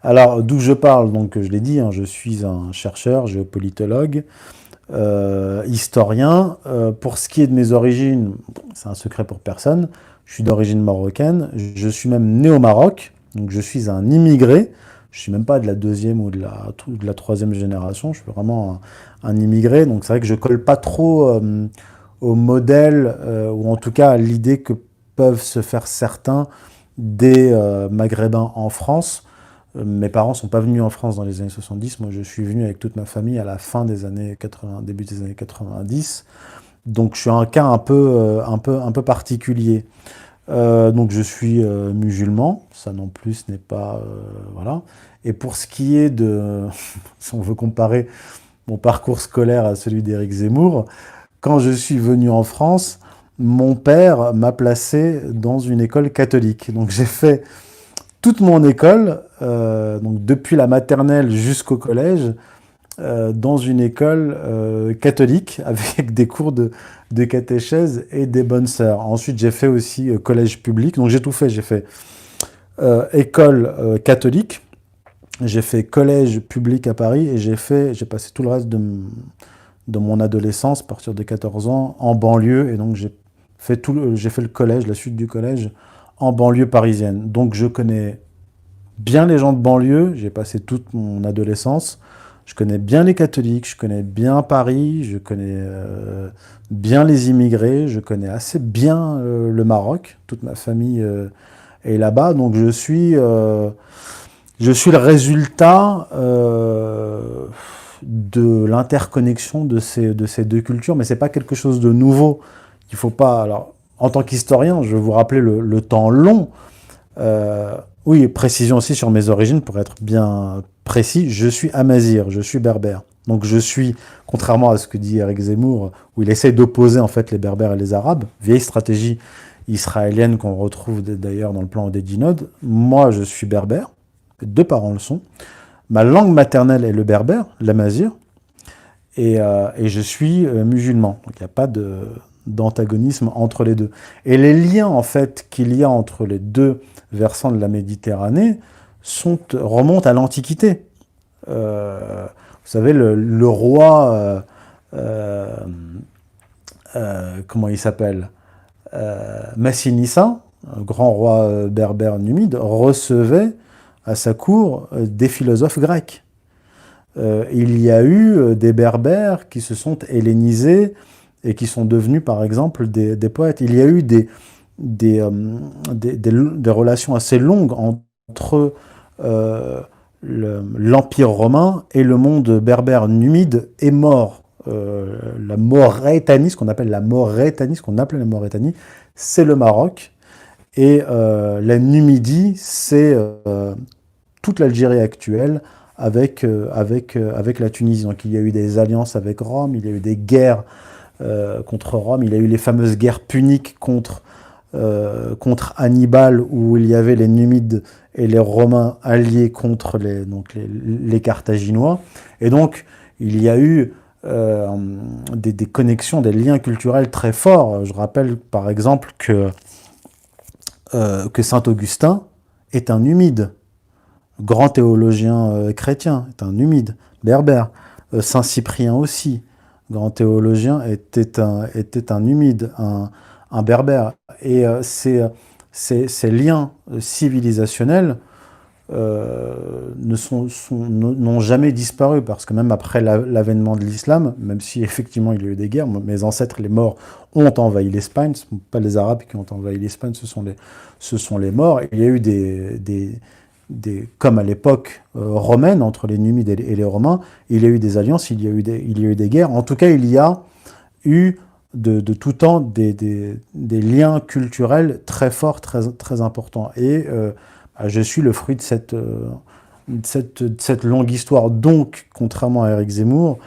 Alors, d'où je parle, donc je l'ai dit, hein, je suis un chercheur, géopolitologue, historien. Pour ce qui est de mes origines, bon, c'est un secret pour personne. Je suis d'origine marocaine. Je suis même né au Maroc. Donc je suis un immigré. Je suis même pas de la deuxième ou de la troisième génération. Je suis vraiment un immigré. Donc c'est vrai que je colle pas trop au modèle ou en tout cas à l'idée que peuvent se faire certains des Maghrébins en France. Mes parents sont pas venus en France dans les années 70. Moi, je suis venu avec toute ma famille à la fin des années 80, début des années 90. Donc, je suis un cas un peu particulier. Donc, je suis musulman. Ça non plus, ce n'est pas, voilà. Et pour ce qui est de, si on veut comparer mon parcours scolaire à celui d'Éric Zemmour, quand je suis venu en France, mon père m'a placé dans une école catholique. Donc, j'ai fait toute mon école, donc depuis la maternelle jusqu'au collège, dans une école catholique avec des cours de catéchèse et des bonnes sœurs. Ensuite, j'ai fait aussi collège public, donc j'ai tout fait. J'ai fait école catholique, j'ai fait collège public à Paris et j'ai passé tout le reste de mon adolescence, à partir de 14 ans, en banlieue. Et donc j'ai fait le collège, la suite du collège, en banlieue parisienne. Donc je connais bien les gens de banlieue, j'ai passé toute mon adolescence. Je connais bien les catholiques, je connais bien Paris, je connais bien les immigrés, je connais assez bien le Maroc. Toute ma famille est là-bas, donc je suis le résultat de l'interconnexion de ces deux cultures, mais c'est pas quelque chose de nouveau. Il faut pas. Alors, en tant qu'historien, je vais vous rappeler le temps long. Euh, oui, précision aussi sur mes origines, pour être bien précis, je suis amazigh, je suis berbère. Donc je suis, contrairement à ce que dit Eric Zemmour, où il essaye d'opposer en fait les berbères et les arabes, vieille stratégie israélienne qu'on retrouve d'ailleurs dans le plan Odedinod, moi je suis berbère, mes deux parents le sont, ma langue maternelle est le berbère, l'amazigh, et je suis musulman. Donc il n'y a pas d'antagonisme entre les deux. Et les liens en fait qu'il y a entre les deux versants de la Méditerranée remontent à l'Antiquité. Vous savez, le roi, euh, comment il s'appelle, Massinissa, un grand roi berbère numide, recevait à sa cour des philosophes grecs. Il y a eu des berbères qui se sont hellénisés et qui sont devenus, par exemple, des poètes. Il y a eu des, euh, des relations assez longues entre l'Empire romain et le monde berbère numide et maure. La Maurétanie, ce qu'on appelle la Maurétanie, ce qu'on appelait la Maurétanie, c'est le Maroc. Et la Numidie, c'est toute l'Algérie actuelle avec la Tunisie. Donc il y a eu des alliances avec Rome, il y a eu des guerres contre Rome, il y a eu les fameuses guerres puniques contre Hannibal, où il y avait les Numides et les Romains alliés contre les Carthaginois. Et donc il y a eu des connexions, des liens culturels très forts. Je rappelle par exemple que Saint-Augustin est un Numide. Grand théologien chrétien, est un numide, berbère. Saint-Cyprien aussi, grand théologien, était un numide, un berbère. Et ces liens civilisationnels n'ont jamais disparu, parce que même après l'avènement de l'islam, même si effectivement il y a eu des guerres, mes ancêtres, les morts, ont envahi l'Espagne, ce ne sont pas les Arabes qui ont envahi l'Espagne, ce sont les morts. Il y a eu comme à l'époque romaine, entre les Numides et les Romains, il y a eu des alliances, il y a eu des guerres. En tout cas, il y a eu de tout temps des liens culturels très forts, très, très importants. Et je suis le fruit de cette longue histoire. Donc, contrairement à Éric Zemmour,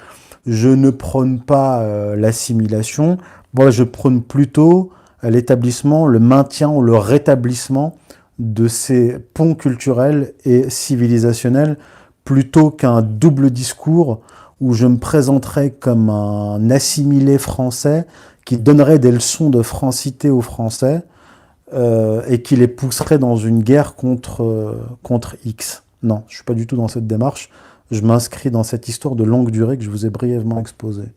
je ne prône pas l'assimilation. Moi, je prône plutôt l'établissement, le maintien ou le rétablissement de ces ponts culturels et civilisationnels, plutôt qu'un double discours où je me présenterais comme un assimilé français qui donnerait des leçons de francité aux Français et qui les pousserait dans une guerre contre X. Non, je suis pas du tout dans cette démarche. Je m'inscris dans cette histoire de longue durée que je vous ai brièvement exposée.